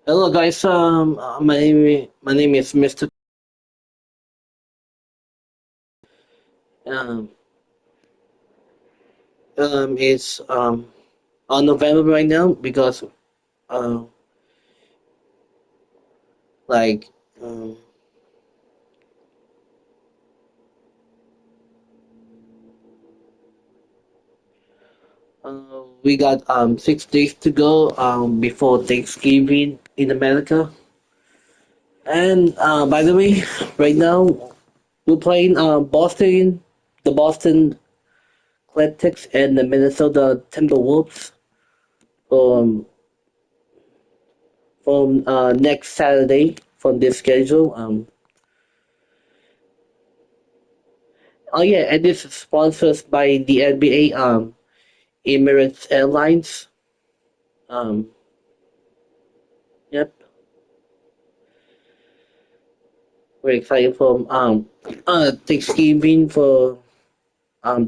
Hello guys, my name is Mr. Um, it's on November right now because uh like um we got 6 days to go before Thanksgiving in America. And by the way, right now we're playing the Boston Celtics and the Minnesota Timberwolves um from next Saturday from this schedule. Oh yeah, and this is sponsored by the NBA, Emirates Airlines. Um, yep, we're excited for Thanksgiving for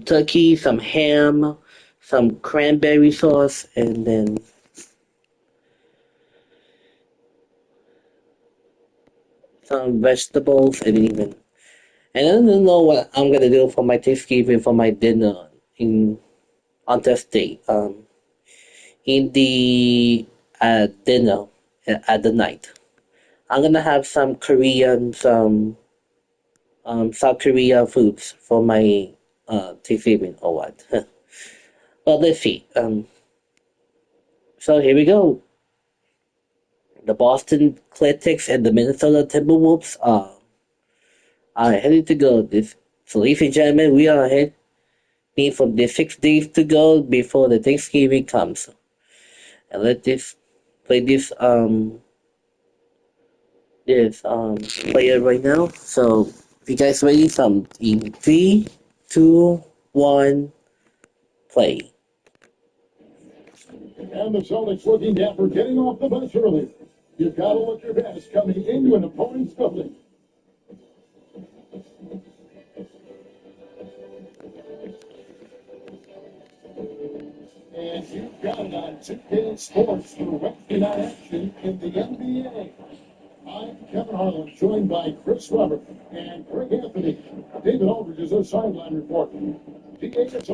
turkey, some ham, some cranberry sauce, and then some vegetables, and I don't know what I'm gonna do for my Thanksgiving for my dinner in on Thursday. In the dinner at the night. I'm gonna have some South Korea foods for my Thanksgiving or what. But let's see. So here we go. The Boston Celtics and the Minnesota Timberwolves are headed to go. So ladies and gentlemen, we are ahead for the 6 days to go before the Thanksgiving comes. And let this play this player right now. So if you guys ready, some in 3, 2, 1, play. And the Celtics looking down for getting off the bus early. You've got to look your best coming into an opponent's building. And you've got it on 2K Sports for Wednesday night action in the NBA. I'm Kevin Harlan, joined by Chris Robert and Greg Anthony. David Aldridge is our sideline report. DA, it's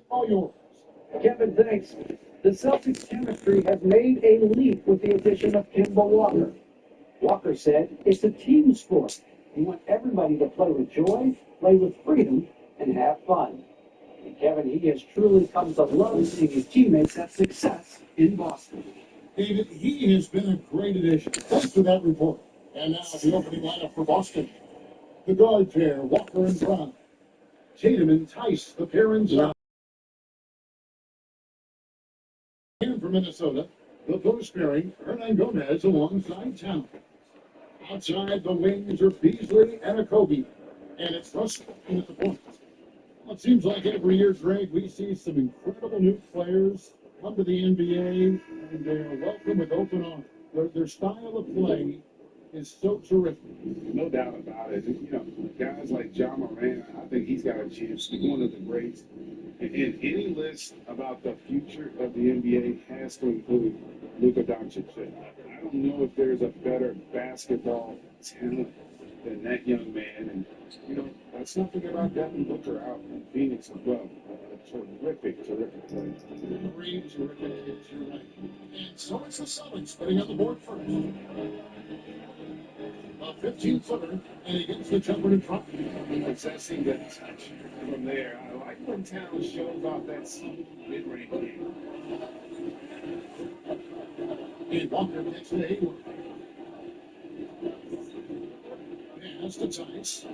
all yours. Kevin, thanks. The Celtics chemistry has made a leap with the addition of Kemba Walker. Walker said it's a team sport. He wants everybody to play with joy, play with freedom, and have fun. And Kevin, he has truly come to love seeing his teammates have success in Boston. David, he has been a great addition. Thanks for that report. And now the opening lineup for Boston. The guard pair, Walker and Brown. Tatum and Tice, the pair inside. And for Minnesota, the post pairing, Hernan Gomez alongside Town. Outside the wings are Beasley and Okogie. And it's Russell in at the point. Well, it seems like every year, Greg, we see some incredible new players come to the NBA, and they're welcome with open arms. Their style of play is so terrific. No doubt about it. Guys like John Moran, I think he's got a chance to be one of the greats. And any list about the future of the NBA has to include Luka Doncic. I don't know if there's a better basketball talent than that young man. And, let's not forget about Devin Booker out in Phoenix as well. Terrific play. Green, terrific kids, you're right. And so it's the Celtics putting on the board first. A 15-footer, and he gets the jumper in front. Possessing the touch from there. I like when Town shows off that mid-range game. And Walker gets to Hayward. Pass to Tice.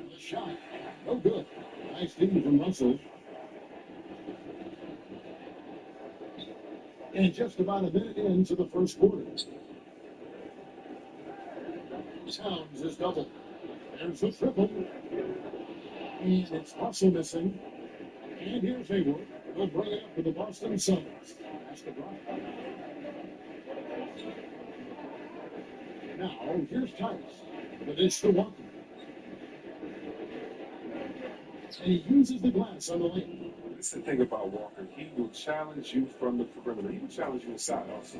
The shot. No good. Nice team from Russell. And just about a minute into the first quarter. Towns is double. There's a triple. And it's Russell missing. And here's Hayward. They'll bring it up for the Boston Celtics. That's the drive. Now, here's Titus. The dish to Walker. And he uses the glass on the lane. That's the thing about Walker. He will challenge you from the perimeter. He will challenge you inside also.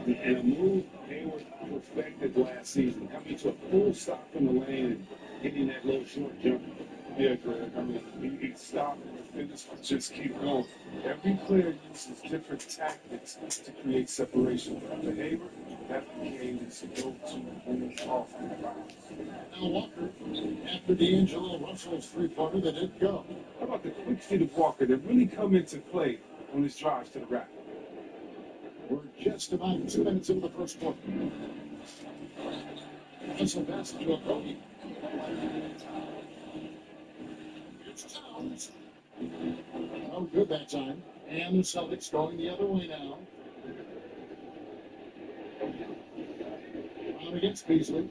And a move Hayward perfected last season, coming to a full stop in the lane and getting that little short jump. Yeah, Greg. I mean, he stopped and the defenders would just keep going. Every player uses different tactics to create separation. For Hayward, that became his go-to move off the bounce. Now Walker, after D'Angelo Russell's three-pointer that didn't go. How about the quick feet of Walker that really come into play on his drives to the rack? We're just about 2 minutes into the first quarter. Russell passes to a Kobe. Here's Towns. No good that time. And the Celtics going the other way now. Brown against Beasley.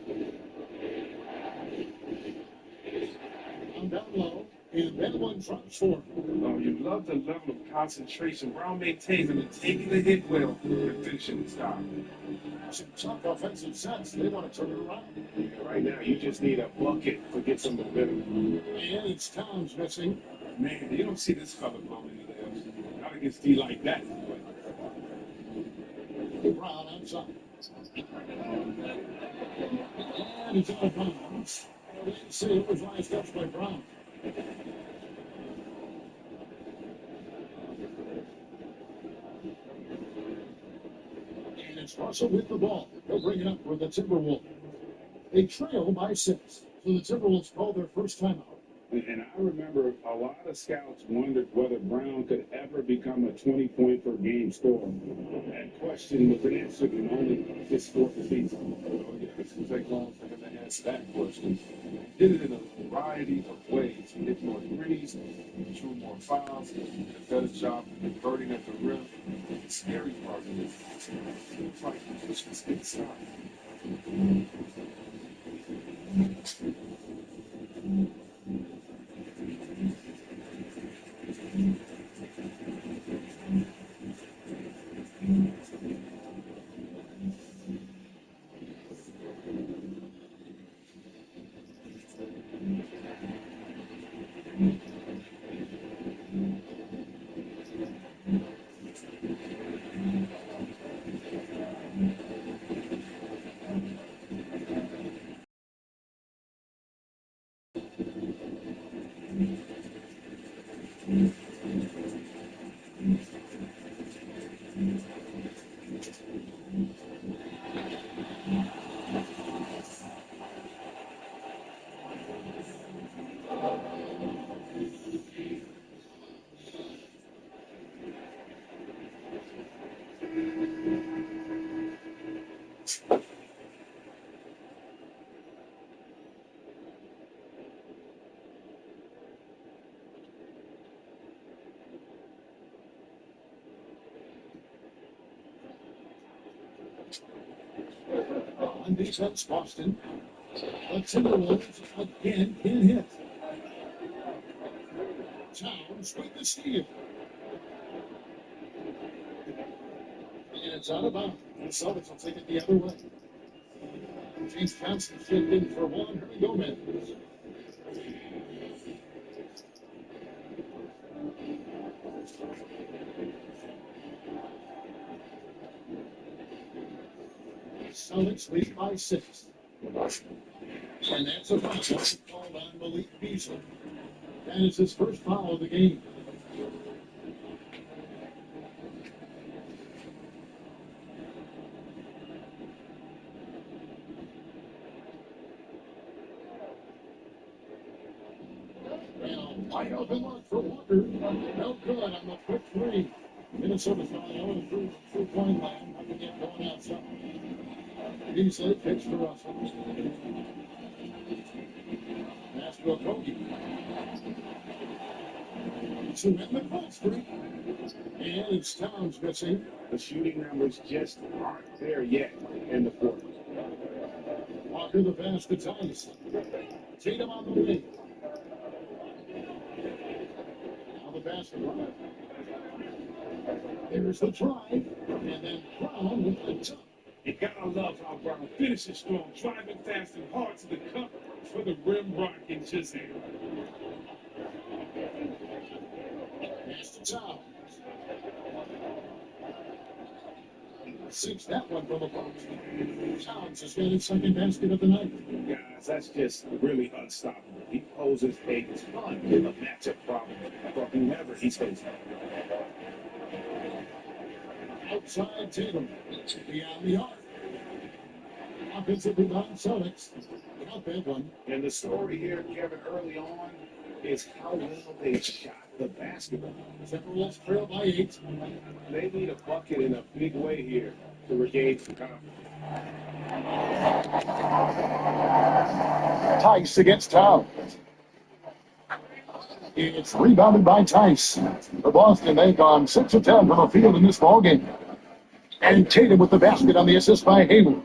Down low, and then one drops for him. Oh, you love the level of concentration Brown maintains and taking the hit well and finishing the stop. Some tough offensive sets. They want to turn it around. Yeah, right now, you just need a bucket to get some momentum. And it's Towns missing. Man, you don't see this fella blowing any layups. Not against D like that. Brown outside. And it's out of bounds. Didn't see it was last touch by Brown. And it's Russell with the ball. He'll bring it up for the Timberwolves. They trail by 6. So the Timberwolves call their first timeout. And I remember a lot of scouts wondered whether Brown could ever become a 20-point per game scorer. That question was answered in only his fourth season. It will take long for him to answer that question. He did it in a variety of ways. He hit more threes, he drew more fouls, he did a better job of converting at the rim. The scary part is the fight was just inside. On defense, Boston. The Timberwolves again can hit. Towns with the steal. And it's out of bounds. The Celtics will take it the other way. James Thompson slipped in for one. Here we go, man. Celtics lead by 6. And that's a foul called on Malik Beasley. That is his first foul of the game. Now, wide open look for Walker. No good on the quick three. Minnesota's going 0 through three-point line. Up again going outside. Beasley pitch to Russell. Pass to Okogie. To hit the cross street. And it's Towns missing. The shooting numbers just aren't there yet in the fourth. Walker the pass to Tice. Tatum on the wing. Now the pass to Brown. There's the drive. And then Brown with the top. You gotta love how Brown finishes strong, driving fast and hard to the cup for the rim rock and just Pass to Towns. Sinks that one from above. Towns has got his second basket of the night. guys, that's just really unstoppable. He poses a ton of matchup problems for whoever he's facing. Outside Tatum. Beyond the arc. Offensive rebound, Celtics. Count that one. And the story here, Kevin, early on, is how well they shot the basketball. Timberwolves trail by 8. They need a bucket in a big way here to regain some confidence. Tice against Towns. It's rebounded by Tice. The Boston, they've gone 6 of 10 from the field in this ballgame. And Tatum with the basket on the assist by Hayward.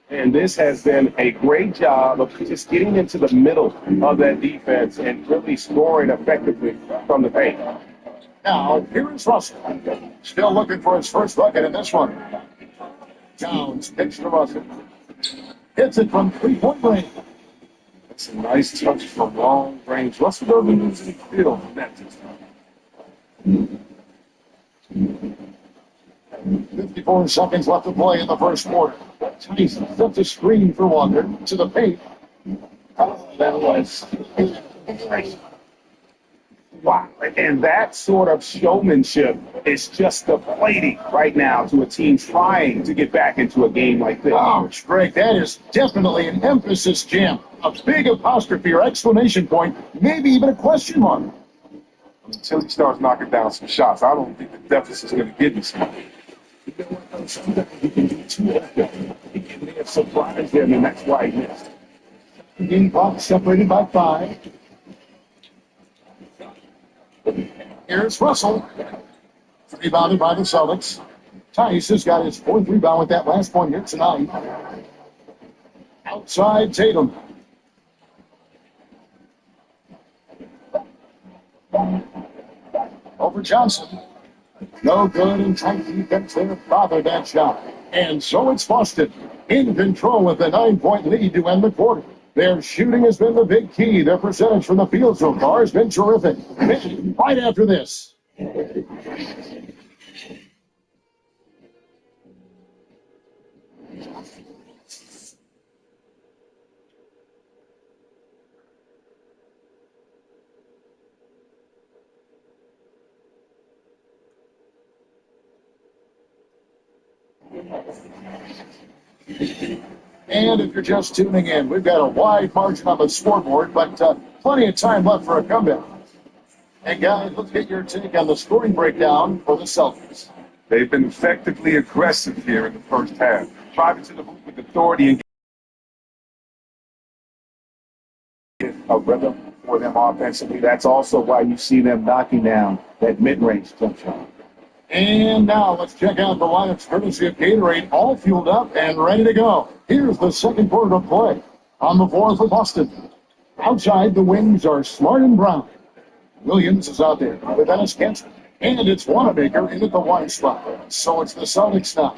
And this has been a great job of just getting into the middle of that defense and really scoring effectively from the paint. Now, here is Russell. Still looking for his first bucket in this one. Towns pitch to Russell. Hits it from three-point range. It's a nice touch from long range. Russell doesn't lose any feel from that this time. 54 seconds left to play in the first quarter. Tice sets a screen for Walker to the paint. That was great. Wow. And that sort of showmanship is just the plating right now to a team trying to get back into a game like this. Ouch, Greg, that is definitely an emphasis jam. A big apostrophe or exclamation point, maybe even a question mark. Until he starts knocking down some shots, I don't think the deficit's going to get this one. You know what, though? Sometimes he can do too often. He may have surprised them, and that's why he missed. Game clock separated by 5. Here's Russell. Rebounded by the Celtics. Tice has got his 4th rebound with that last point here tonight. Outside Tatum. Over Johnson. No good, and tight defense there bothered that shot. And so it's Boston in control with a 9-point lead to end the quarter. Their shooting has been the big key. Their percentage from the field so far has been terrific. Right after this. And if you're just tuning in, we've got a wide margin on the scoreboard, but plenty of time left for a comeback. Hey, guys, let's get your take on the scoring breakdown for the Celtics. They've been effectively aggressive here in the first half, driving to the hoop with authority and get a rhythm for them offensively. That's also why you see them knocking down that mid-range jump shot. And now let's check out the lineups courtesy of Gatorade, all fueled up and ready to go. Here's the second quarter of play. On the floor for Boston. Outside, the wings are Smart and Brown. Williams is out there with Ennis Kent. And it's Wanamaker in at the wide spot. So it's the Celtics now.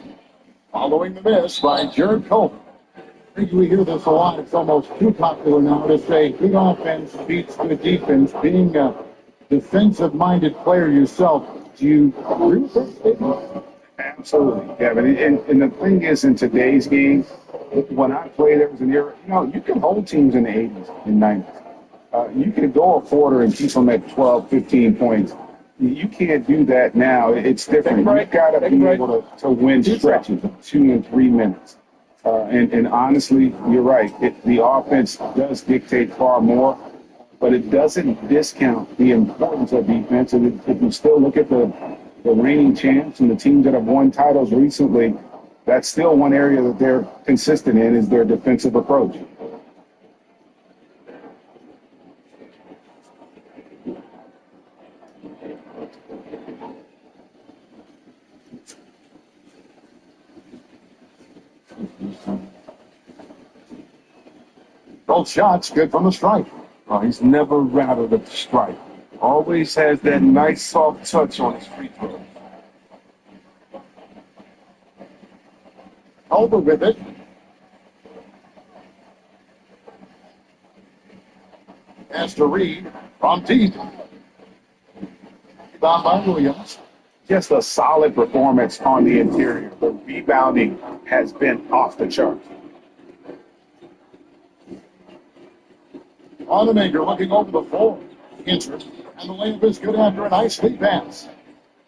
Following the miss by Jared Coleman. I think we hear this a lot. It's almost too popular now to say good offense beats good defense. Being a defensive-minded player yourself, do you agree with that statement? Absolutely, Kevin. And the thing is, in today's game, when I played, there was an era, you can hold teams in the 80s and 90s. You can go a quarter and keep them at 12, 15 points. You can't do that now. It's different. You've got to be able to win stretches of 2 and 3 minutes. And honestly, you're right. The offense does dictate far more, but it doesn't discount the importance of defense. And if you still look at the reigning champs and the teams that have won titles recently, that's still one area that they're consistent in is their defensive approach. Both shots good from the stripe. Oh, he's never rattled at the strike. Always has that nice soft touch on his free throw. Culver with it. Has to Reed from deep. Rebound by Williams. Just a solid performance on the interior. The rebounding has been off the charts. Wanamaker looking over the floor. Cantor. And the layup is good after a nice lead pass.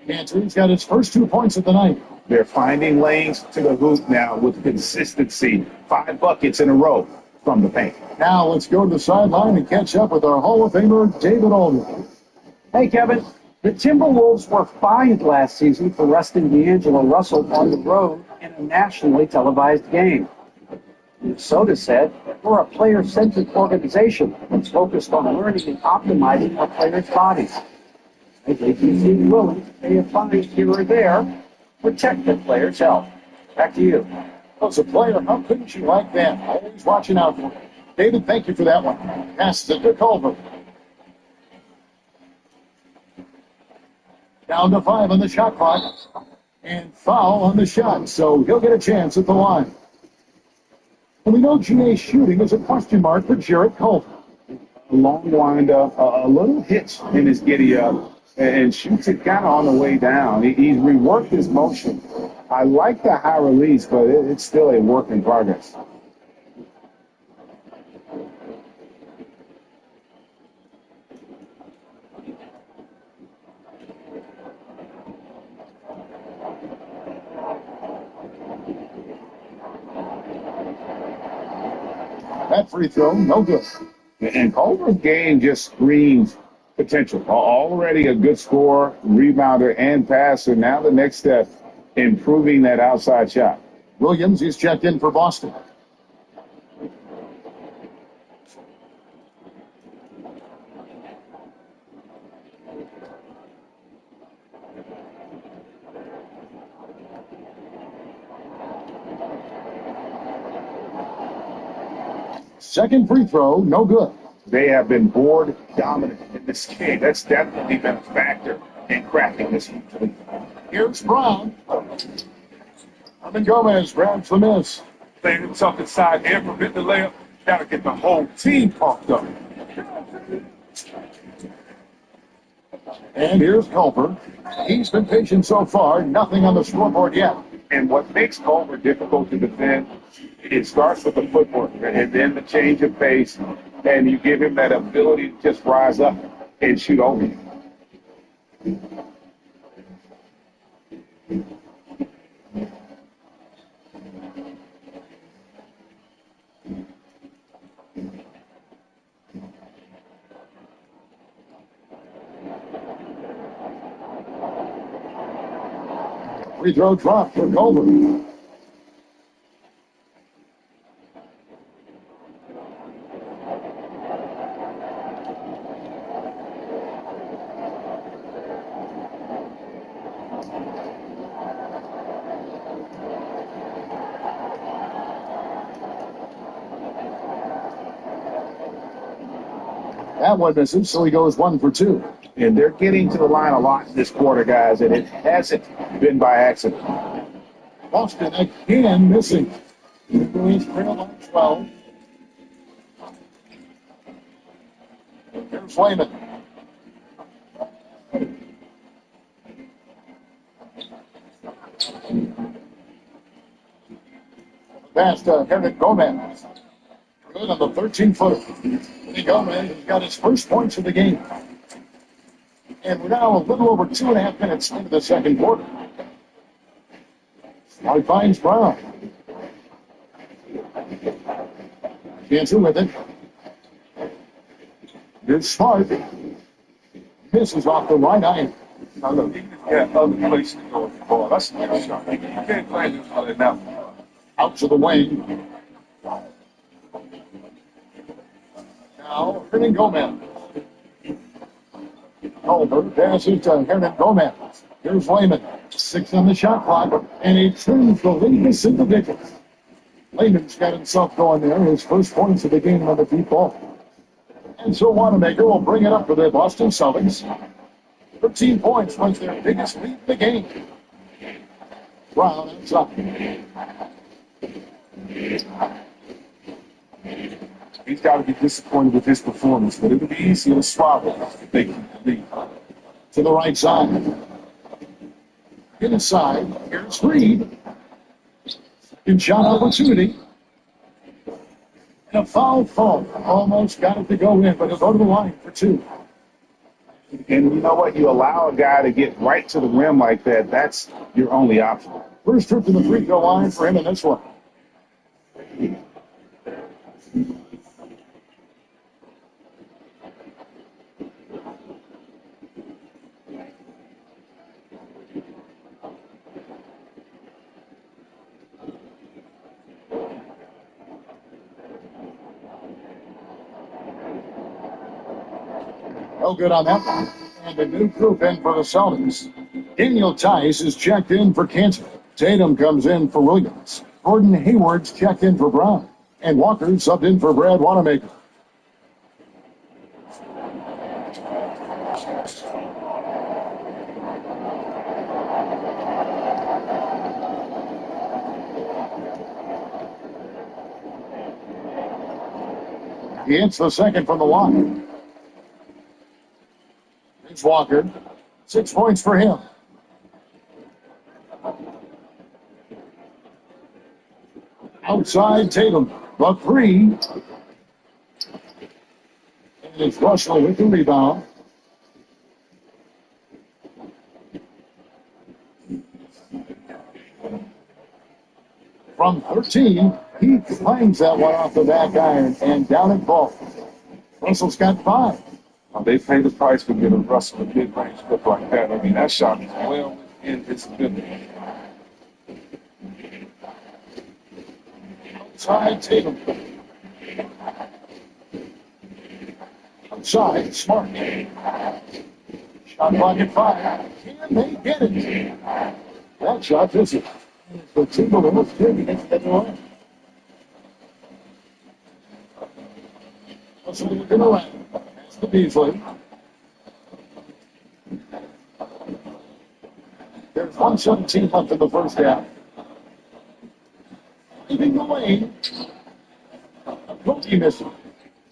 Cantor's got his first 2 points of the night. They're finding lanes to the hoop now with consistency. 5 buckets in a row from the paint. Now let's go to the sideline and catch up with our Hall of Famer, David Aldridge. Hey, Kevin. The Timberwolves were fined last season for arresting D'Angelo Russell on the road in a nationally televised game. Minnesota said, we're a player-centered organization that's focused on learning and optimizing our players' bodies. They seem willing to pay a fine here or there to protect the players' health. Back to you. As a player, how couldn't you like that? Always watching out for it. David, thank you for that one. Passes it to Culver. Down to 5 on the shot clock. And foul on the shot, so he'll get a chance at the line. And we know GA's shooting is a question mark for Jarrett Culver. A long windup, a little hitch in his giddy up, and shoots it kind of on the way down. He's reworked his motion. I like the high release, but it's still a work in progress. That free throw, no good. And Culver's game just screams potential. Already a good scorer, rebounder, and passer. Now the next step, improving that outside shot. Williams is checked in for Boston. Second free throw, no good. They have been board dominant in this game. That's definitely been a factor in cracking this lead. Here's Brown. Herman Gomez grabs the miss. Playing himself inside there, prevent the layup. Got to get the whole team pumped up. And here's Culver. He's been patient so far. Nothing on the scoreboard yet. And what makes Culver difficult to defend, it starts with the footwork and then the change of pace, and you give him that ability to just rise up and shoot over you. Free throw drop for Culver. That one misses, so he goes 1 for 2. And they're getting to the line a lot this quarter, guys, and it hasn't been by accident. Boston again missing. He's trailed on 12. Here's Wayman. Pass to Hernan Gomez. Good on the 13-footer. Gomez has got his first points of the game. And we're now a little over 2.5 minutes into the second quarter. Now he finds Brown. Cantor with it. Here's Smart. Misses off the right eye. Now look, he got other places to go with the ball. That's a good shot. You can't play this all that now. Out to the wing. Now, Hernan Gomez. Culver passes to Hernan Gomez. Here's Wayman. 6 on the shot clock, and he turns the lead to single digits. Layman's got himself going there. His first points of the game on the deep ball. And so Wanamaker will bring it up for the Boston Celtics. 13 points was their biggest lead in the game. Brown outside. He's got to be disappointed with his performance, but it'll be easier to swallow if they keep the lead. To the right side. Inside. Here's Reed. Second shot opportunity. And a foul call. Almost got it to go in, but he'll go to the line for two. And you know what? You allow a guy to get right to the rim like that, that's your only option. First trip to the free throw line for him in this one. No good on that one. And a new group in for the Celtics. Daniel Tice is checked in for Kansas. Tatum comes in for Williams. Gordon Hayward's checked in for Brown. And Walker subbed in for Brad Wanamaker. He hits the second from the line. Here's Walker. 6 points for him. Outside Tatum. The three. And it's Russell with the rebound. From 13, he clangs that one off the back iron and down it falls. Russell's got 5. Well, they pay the price for getting Russell a mid-range look like that. I mean, that shot is well within his ability. Outside Tatum. Outside Smart. Shot clock at 5. Can they get it? That shot misses. The Timberwolves taking it at the line. Russell looking around. That's the Beasley. There's 1:17 left in the first half. Leading the lane. Cody missing.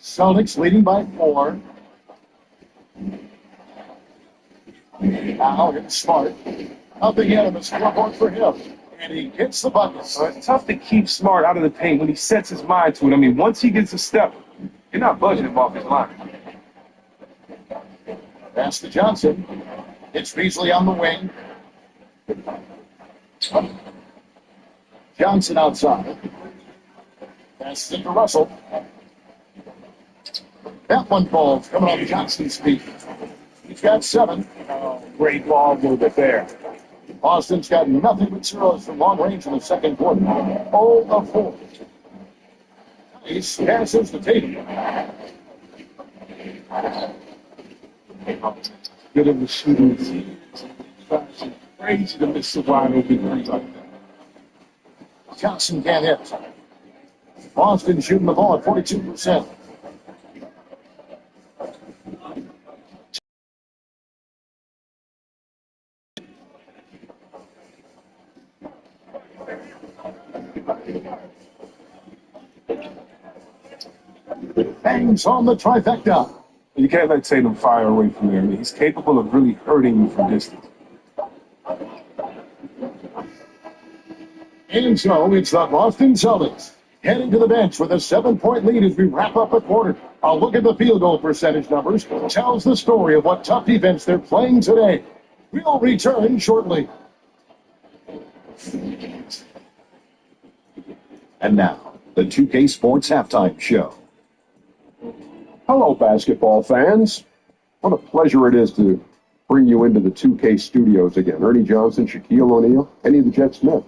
Celtics leading by 4. Now it's Smart. Nothing in him. A scoreboard for him. And he gets the bucket. So it's tough to keep Smart out of the paint when he sets his mind to it. I mean, once he gets a step, you're not budging him off his line. Pass to Johnson. It's Beasley on the wing. Johnson outside. Pass it to Russell. That one falls coming off Johnson's feet. He's got 7. Great ball movement there. Boston's got nothing but zeros from long range in the second quarter. 0 of 4. He passes to Tatum. Good of the shooting. It's crazy to miss a wide open three like that. Johnson can't hit. Boston shooting the ball at 42%. Bangs on the trifecta. You can't let Tatum fire away from there. I mean, he's capable of really hurting you from distance. And so it's the Boston Celtics heading to the bench with a 7-point lead as we wrap up a quarter. A look at the field goal percentage numbers tells the story of what tough defense they're playing today. We'll return shortly. And now, the 2K Sports Halftime Show. Hello, basketball fans. What a pleasure it is to bring you into the 2K studios again. Ernie Johnson, Shaquille O'Neal, Eddie the Jet Smith.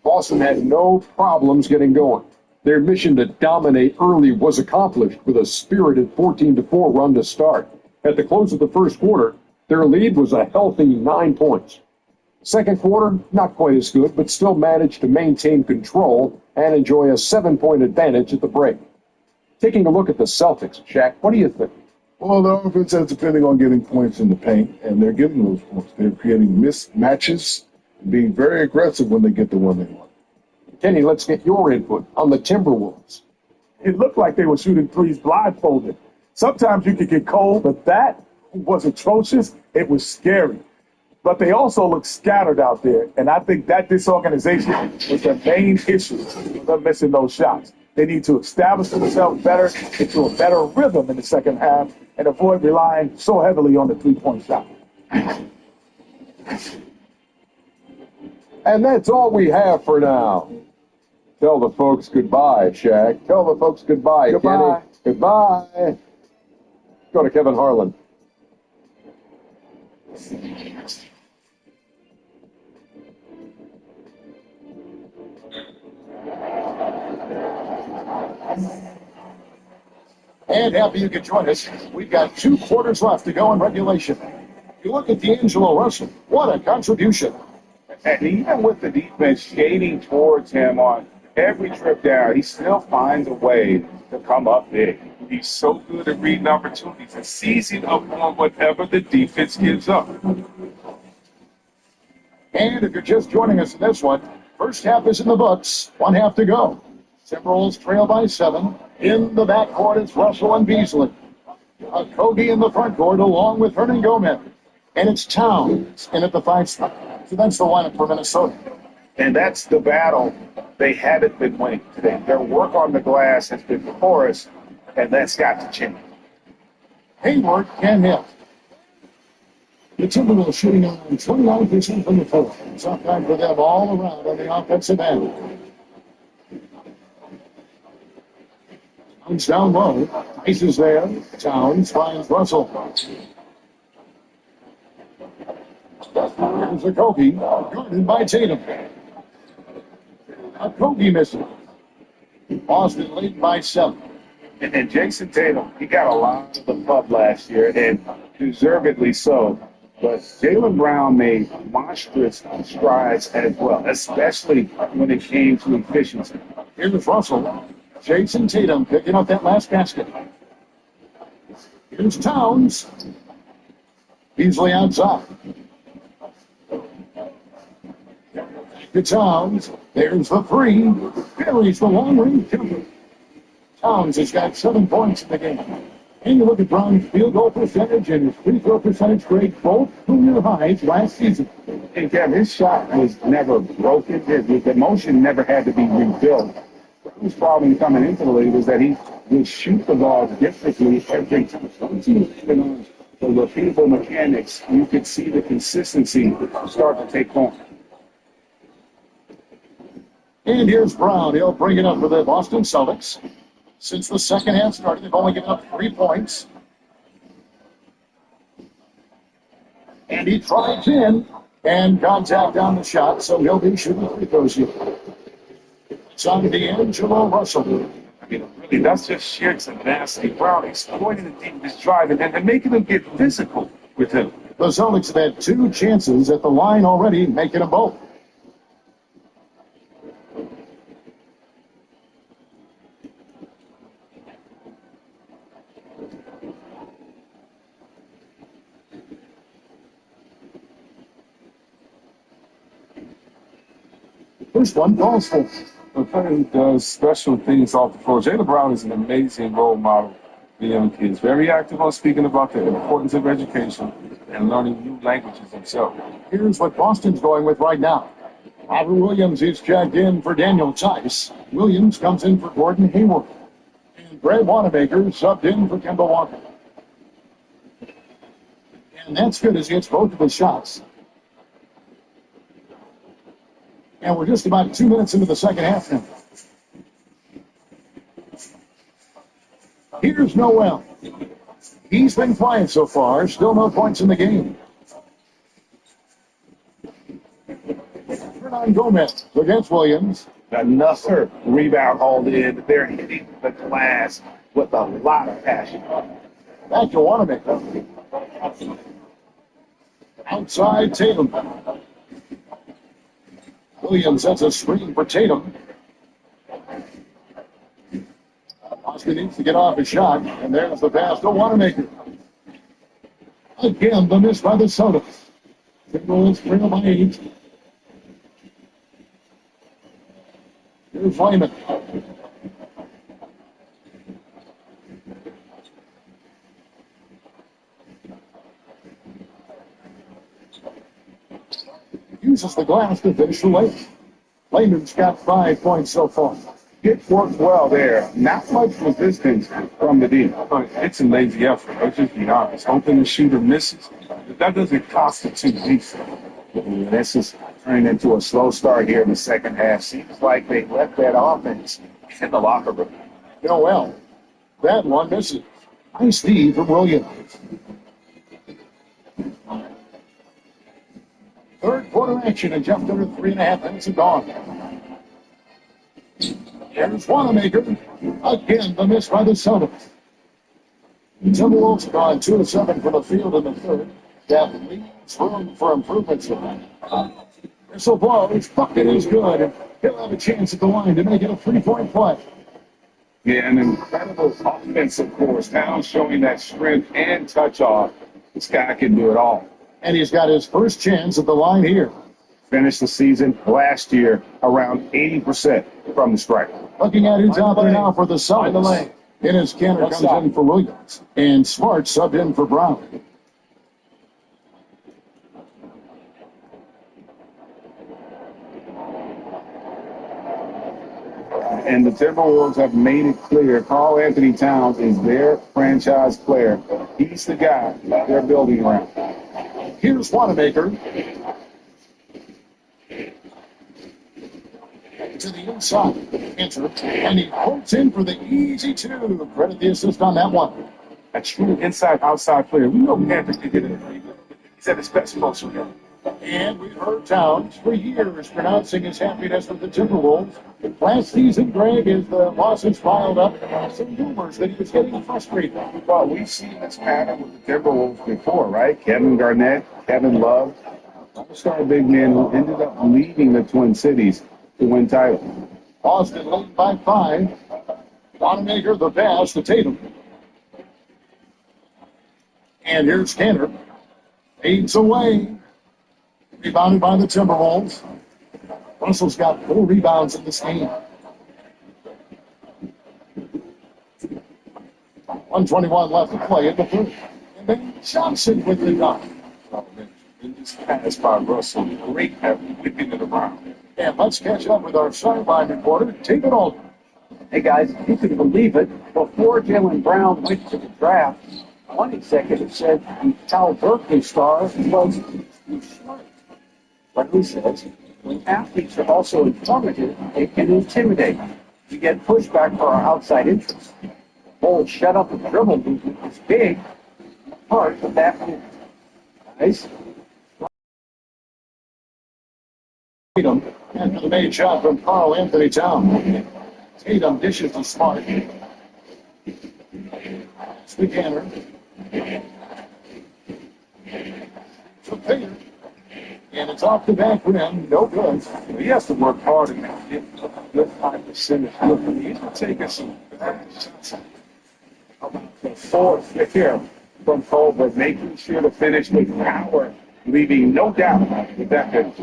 Boston had no problems getting going. Their mission to dominate early was accomplished with a spirited 14-4 run to start. At the close of the first quarter, their lead was a healthy 9 points. Second quarter, not quite as good, but still managed to maintain control and enjoy a 7-point advantage at the break. Taking a look at the Celtics, Shaq, what do you think? Well, the offense is depending on getting points in the paint, and they're getting those points. They're creating mismatches, being very aggressive when they get the one they want. Kenny, let's get your input on the Timberwolves. It looked like they were shooting threes blindfolded. Sometimes you could get cold, but that was atrocious. It was scary. But they also looked scattered out there, and I think that disorganization was the main issue for them missing those shots. They need to establish themselves better into a better rhythm in the second half and avoid relying so heavily on the three-point shot. And that's all we have for now. Tell the folks goodbye, Shaq. Tell the folks goodbye, Goodbye. Kenny. Goodbye. Go to Kevin Harlan. And happy you could join us. We've got 2 quarters left to go in regulation. You look at D'Angelo Russell. What a contribution. And even with the defense skating towards him on every trip down, he still finds a way to come up big. He's so good at reading opportunities and seizing up on whatever the defense gives up. And if you're just joining us in this one, first half is in the books. 1 half to go. Timberwolves trail by 7. In the backcourt, it's Russell and Beasley. A Kobe in the front court along with Hernan Gomez. And it's Towns in at the 5 spot. So that's the lineup for Minnesota. And that's the battle they haven't been winning today. Their work on the glass has been porous, and that's got to change. Hayward can hit. The Timberwolves shooting on 29% from the floor. It's up time for them all around on the offensive end. Towns down low. Ice is there. Towns finds Russell. Here's a Kobe, guarded by Tatum. A Kobe missing. Boston lead by 7. And Jason Tatum, he got a lot of the pub last year, and deservedly so. But Jaylen Brown made monstrous strides as well, especially when it came to efficiency. Here's Russell. Jason Tatum picking up that last basket. Here's Towns. Beasley outside. To Towns. There's the 3. Buries the long-range jumper. Towns has got 7 points in the game. And you look at Brown's field goal percentage and his free throw percentage grade, both career highs last season. And Kevin, his shot was never broken. The motion never had to be rebuilt. His problem coming into the league was that he would shoot the ball differently every time. Once he was even on the repeatable mechanics, you could see the consistency start to take form. And here's Brown. He'll bring it up for the Boston Celtics. Since the second half started, they've only given up 3 points. And he drives in and contact on the shot, so he'll be shooting free throws here. It's on D'Angelo Russell. I mean, really, that's just sheer tenacity. Brown exploiting the deep with his drive and making them get physical with him. The Celtics have had 2 chances at the line already, making them both. First one calls for. A player who does special things off the floor. Jaylen Brown is an amazing role model for young kids. Very active on speaking about the importance of education and learning new languages himself. Here's what Boston's going with right now. Robert Williams is checked in for Daniel Tice. Williams comes in for Gordon Hayward. And Brad Wanamaker subbed in for Kemba Walker. And that's good as he hits both of his shots. And we're just about 2 minutes into the second half now. Here's Noel. He's been quiet so far. Still no points in the game. Hernan Gomez against Williams. Another rebound hauled in. They're hitting the glass with a lot of passion. Back to Wanamaker. Outside Tatum. Williams sets a screen for Tatum. Boston needs to get off his shot, and there's the pass to Wanamaker. Again, the miss by the Celtics. Timberwolves trail by 8. flaming. Uses the glass to finish the lane. Layman's got 5 points so far. It worked well there. Not much resistance from the D. It's a lazy effort. Let's just be honest. Hoping the shooter misses. That doesn't constitute defense. This is turning into a slow start here in the second half. Seems like they left that offense in the locker room. Noel. That one misses. Nice D from Williams. Third quarter action in just under 3.5 minutes of gone. Here's Wanamaker. Again, the miss by the Celtics. Timberwolves have gone 2 of 7 from the field in the third. That leaves room for improvements tonight. So far, his bucket is good. He'll have a chance at the line to make it a 3-point play. Yeah, an incredible offensive course. Now showing that strength and touch off. This guy can do it all. And he's got his first chance at the line here. Finished the season last year around 80% from the stripe. Looking at who's out there now for the Celtics. Dennis Canner comes in for Williams. And Smart subbed in for Brown. And the Timberwolves have made it clear Karl Anthony Towns is their franchise player. He's the guy they're building around. Here's Wanamaker. To the inside. Enter. And he pulls in for the easy 2. Credit the assist on that one. A true inside-outside player. We know Panther can get it. He's at his best most of them. And we've heard Towns for years pronouncing his happiness with the Timberwolves. Last season, Greg, as the losses piled up, some rumors that he was getting frustrated. Well, we've seen this pattern with the Timberwolves before, right? Kevin Garnett, Kevin Love, all-star big men who ended up leaving the Twin Cities to win titles. Boston lead by 5. Wanamaker the pass to Tatum. And here's Canner. Fades away. Rebounded by the Timberwolves. Russell's got 4 rebounds in this game. 1:21 left to play in the third. And then Johnson with the dunk. In this pass by Russell, great at whipping it around. And let's catch up with our sideline reporter, David Aldridge. Hey guys, if you can believe it, before Jaylen Brown went to the draft, one executive said the Cal Berkeley star was too smart. But who says when athletes are also informative, they can intimidate. We get pushback for our outside interests. The whole shut up and dribble movement is big part of that movement. Guys, Tatum after the made shot from Karl Anthony Towns. Tatum dishes to Smart. Canner. To Payer. And it's off the back rim. No good. He has to work hard and get a good high percentage. Look, he's taking some shots. The fourth here from Colbert, making sure to finish with power, leaving no doubt with that finish.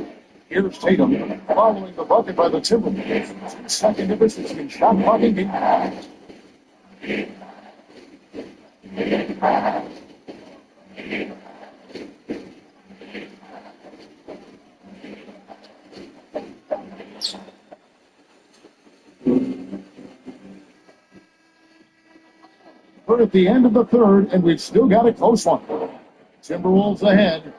Here's Tatum following the bucket by the Timberwolves. Second difference between shot blocking and we're at the end of the third, and we've still got a close one. Timberwolves ahead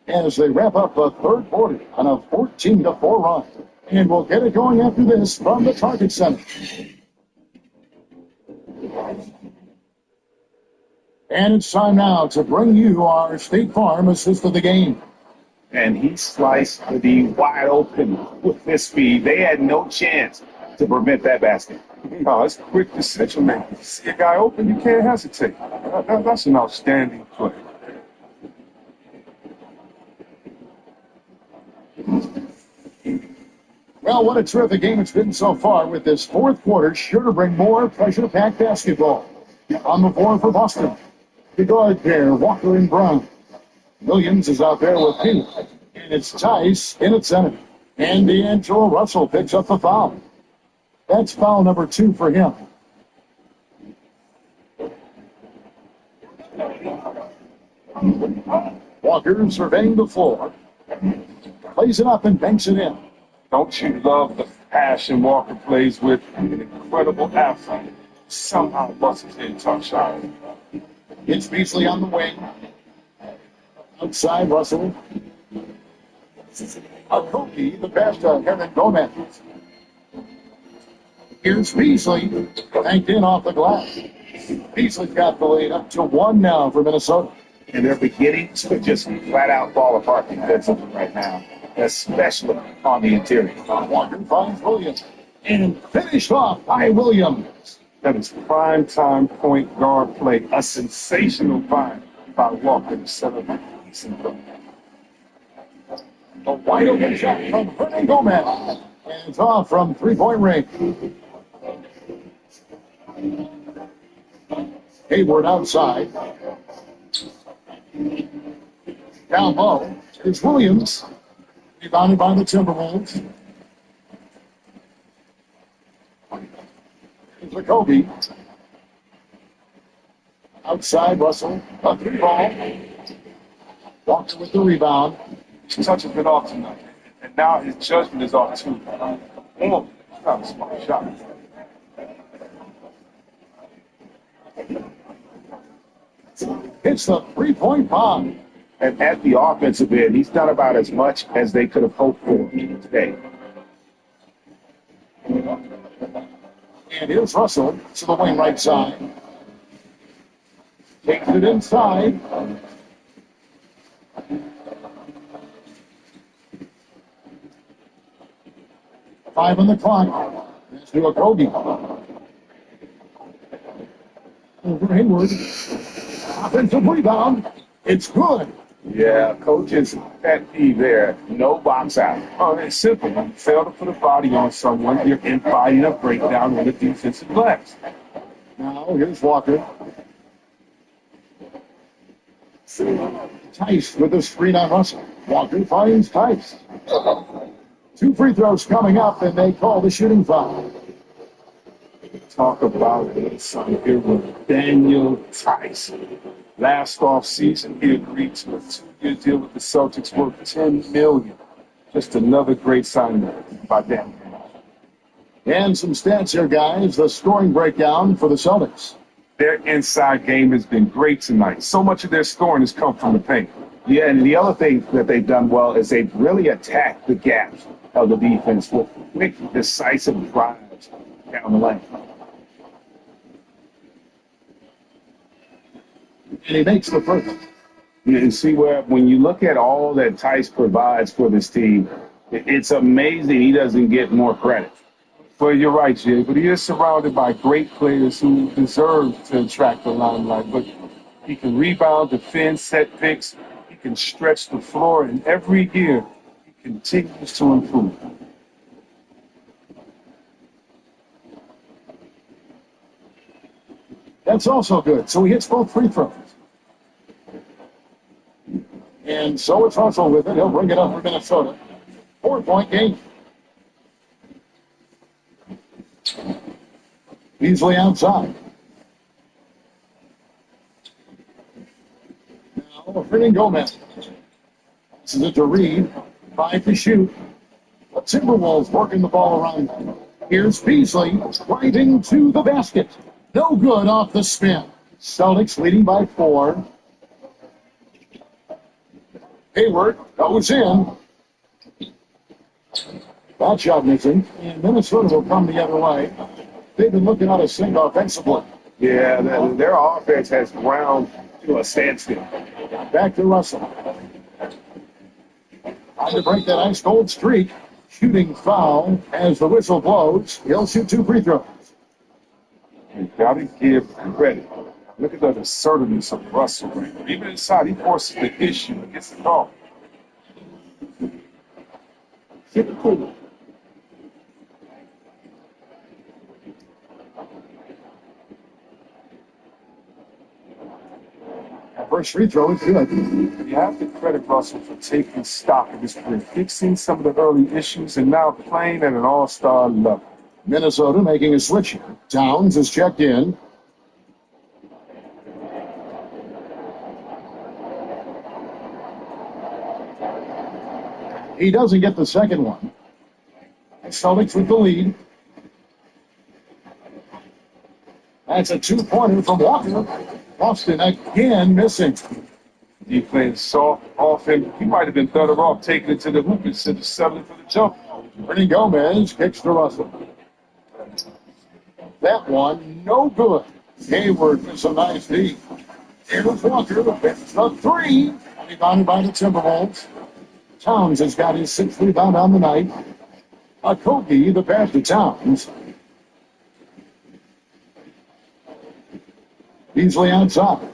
as they wrap up the third quarter on a 14-4 run. And we'll get it going after this from the Target Center. And it's time now to bring you our State Farm assist of the game. And he sliced the D wide open with his speed. They had no chance to prevent that basket. No, it's quick decision making. You see a guy open, you can't hesitate. That's an outstanding play. Well, what a terrific game it's been so far, with this fourth quarter sure to bring more pressure-packed basketball. On the floor for Boston, the guard pair, Walker and Brown. Williams is out there with Pete, and it's Tice in at center. And D'Angelo Russell picks up the foul. That's foul number 2 for him. Walker surveying the floor. Plays it up and banks it in. Don't you love the passion Walker plays with? An incredible athlete. Somehow busts his in tough shot. It's Beasley on the wing. Outside, Russell. Akoki, the pass to Hernan Gomez. Here's Beasley. Banked in off the glass. Beasley's got the lead up to 1 now for Minnesota. And they're beginning to just flat out fall apart defensively right now, especially on the interior. Walker finds Williams. And finished off by Williams. That is prime time point guard play. A sensational find by Walker to set up a decent goal. A wide open shot from Hernan Gomez. And it's off from 3-point range. Hayward outside. Down low. It's Williams. Rebounded by the Timberwolves. It's Jacoby. Outside, Russell. A 3-ball. Walker with the rebound. His touch has been off tonight. And now his judgment is off too. Oh, not a smart shot. Hits the 3-point bomb. And at the offensive end, he's done about as much as they could have hoped for today. And here's Russell to the wing right side. Takes it inside. Five on the clock. Let's do a Kobe. Over Hayward. Offensive rebound. It's good. Yeah, coach's pet peeve there. No box out. Oh, it's simple. When you fail to put a body on someone, you're inviting a breakdown on the defensive glass. Now here's Walker. Tice with the screen on Russell. Walker finds Tice. 2 free throws coming up, and they call the shooting foul. Talk about it, son. Here with Daniel Tice. Last offseason, he agreed to a 2-year deal with the Celtics worth $10 million. Just another great signing by Daniel. And some stats here, guys. The scoring breakdown for the Celtics. Their inside game has been great tonight. So much of their scoring has come from the paint. Yeah, and the other thing that they've done well is they've really attacked the gaps of the defense with quick, decisive drives down the lane. And he makes the first. You see where when you look at all that Tice provides for this team, it's amazing he doesn't get more credit. Well, you're right, Jay, but he is surrounded by great players who deserve to attract the limelight. But he can rebound, defend, set picks. He can stretch the floor, and every year he continues to improve. That's also good. So he hits both free throws. And so it's Russell with it. He'll bring it up for Minnesota. 4-point game. Beasley outside. Now, Hernan Gomez. This is it to Reed. 5 to shoot. The Timberwolves working the ball around. Here's Beasley riding to the basket. No good off the spin. Celtics leading by 4. Hayward goes in. That shot missing. And Minnesota will come the other way. They've been looking out of sync offensively. Yeah, their offense has ground to a standstill. Back to Russell. Trying to break that ice cold streak. Shooting foul as the whistle blows. He'll shoot 2 free throws. You got to give credit. Look at the assertiveness of Russell right there. Even inside, he forces the issue and gets the call. First free throw is good. You have to credit Russell for taking stock of his career, fixing some of the early issues, and now playing at an all-star level. Minnesota making a switch here. Towns is checked in. He doesn't get the second one. Celtics with the lead. That's a two-pointer from Walker. Boston again missing. Defense soft off him. He might have been better off taking it to the hoop instead of settling for the jump. Ernie Gomez kicks to Russell. That one, no good. Hayward with some nice D. Here's Walker, the three. Rebounded by the Timberwolves. Towns has got his sixth rebound on the night. Kobe, the pass to Towns. Beasley outside.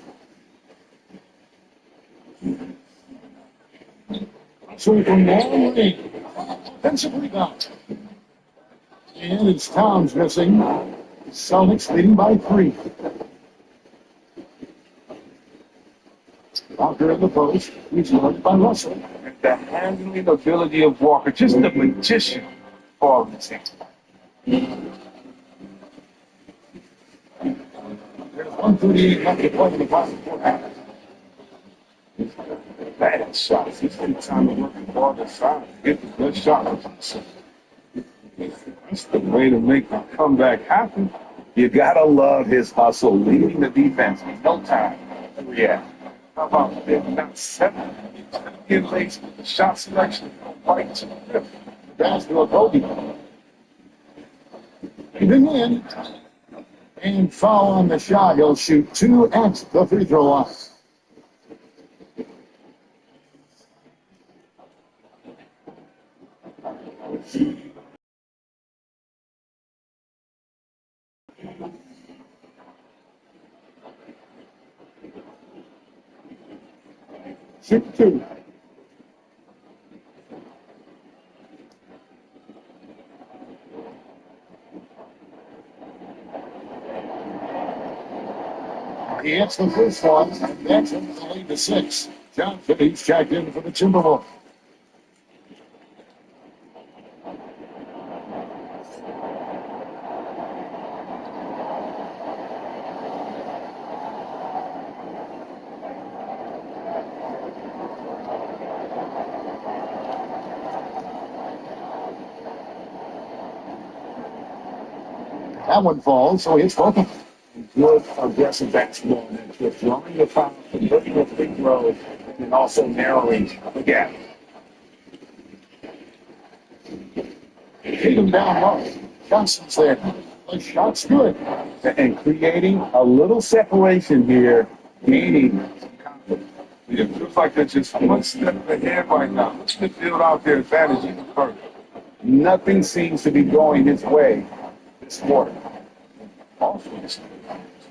So from long range, offensive rebound. And it's Towns missing. Celtics leading by 3. Walker in the post. He's marked by Russell. And the handling ability of Walker, just a magician for the team. There's 1:38 left to play in the bottom quarter. Bad shots. He's been time to work the ball to side. Get the good shot. That's the way to make the comeback happen. You gotta love his hustle, leading the defense. No time to react. How about that? Not 7. Get late. Shot selection. Right to the fifth. Pass to Kobe. Even in. And foul on the shot. He'll shoot 2 at the free throw line. Shoot 2. He hits the first one, and that's him to lead to 6. Johnson, he's checked in for the Timberwolves. That one falls, so it's both of them. Good aggressive basketball in that trip. Drawing the foul, looking at free throws, and also narrowing the gap. Hit him down low. Johnson's there. The shot's good. And creating a little separation here, gaining some confidence. It feels like they're just one step ahead right now. Look at the field out there, advantage even further. Nothing seems to be going his way this quarter. Also, he's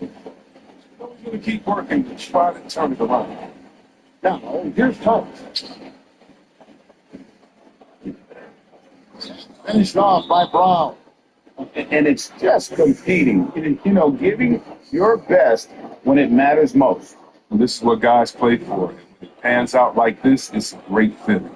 going to keep working to try to turn it around. Now, here's Thomas. Finished off by Brown. And it's just competing, giving your best when it matters most. And this is what guys play for. When it pans out like this, it's a great feeling.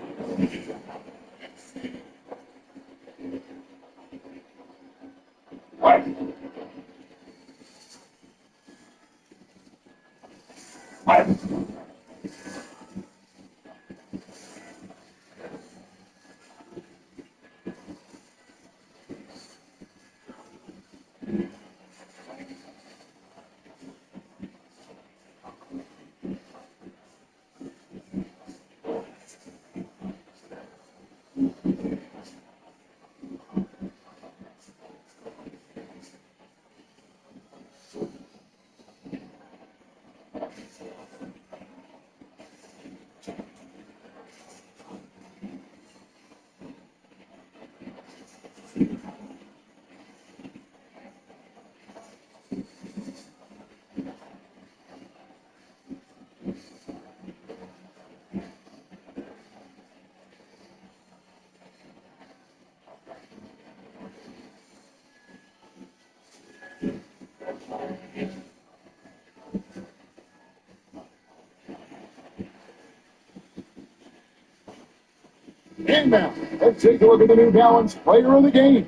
And now, let's take a look at the New Balance player of the game,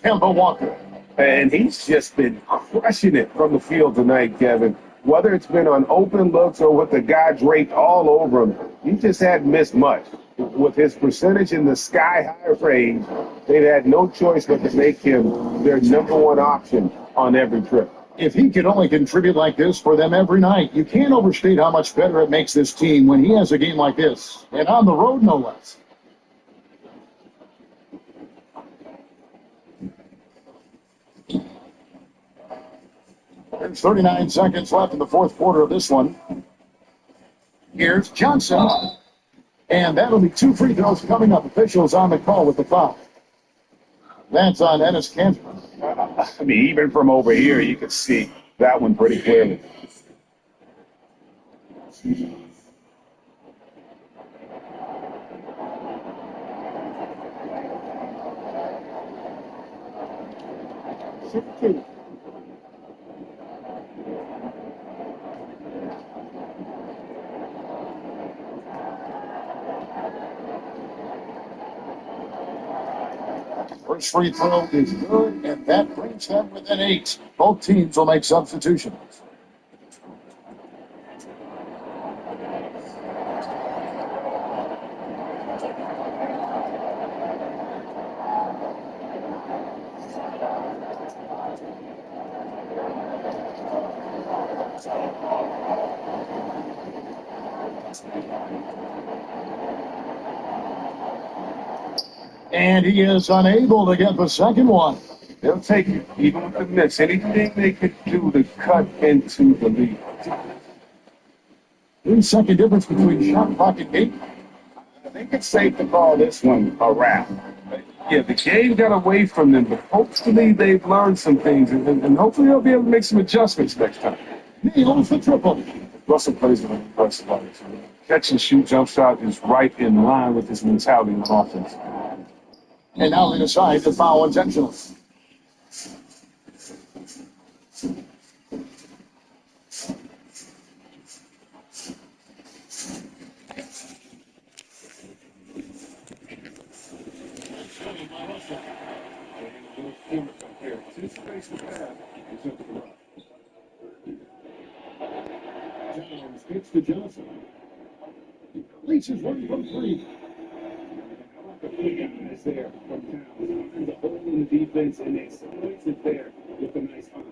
Kemba Walker. And he's just been crushing it from the field tonight, Kevin. Whether it's been on open looks or with the guy draped all over him, he just hadn't missed much. With his percentage in the sky-high range, they've had no choice but to make him their number one option on every trip. If he could only contribute like this for them every night, you can't overstate how much better it makes this team when he has a game like this, and on the road, no less. There's 39 seconds left in the fourth quarter of this one. Here's Johnson. And that'll be 2 free throws coming up. Officials on the call with the foul. That's on Ennis Cantor. I mean, even from over here, you could see that one pretty clearly. First free throw is good, and that brings them within 8. Both teams will make substitutions. And he is unable to get the second one. They'll take it, even with the miss. Anything they could do to cut into the lead. 3-second difference between shot clock and gate. I think it's safe to call this one a wrap. Yeah, the game got away from them, but hopefully they've learned some things, and hopefully they'll be able to make some adjustments next time. Nails the triple. Russell plays with an impressive attitude. Catch and shoot jump shot is right in line with his mentality on offense. And now they decide to foul intentionally. Jones gets to Johnson. Leaches one from 3. The big guys there from Towns. There's a hole in the defense, and they exploits it there with a nice hunt.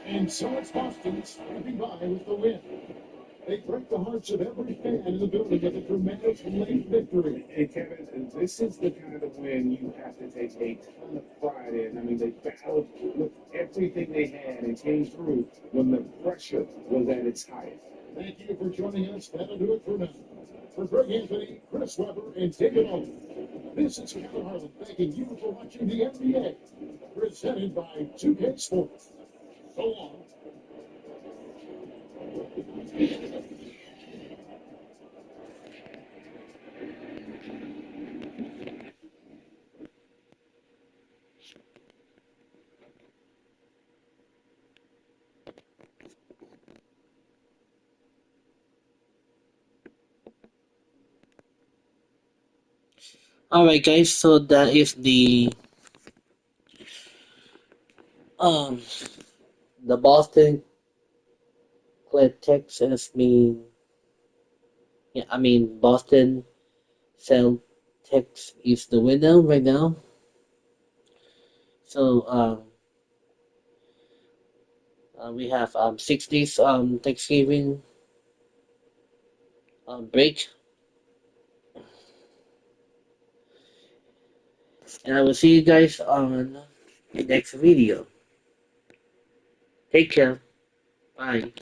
And so it's Boston scraping by with the win. They break the hearts of every fan in the building with a dramatic late victory. Hey, Kevin, this is the kind of win you have to take a ton of pride in. I mean, they battled with everything they had and came through when the pressure was at its highest. Thank you for joining us. That'll do it for now. For Greg Anthony, Chris Webber, and David Owen, this is Kevin Harlan thanking you for watching the NBA, presented by 2K Sports. So long. Alright guys, so that is um the Boston Celtics Boston Celtics is the winner right now. So we have 6 days Thanksgiving break, and I will see you guys on the next video. Take care. Bye.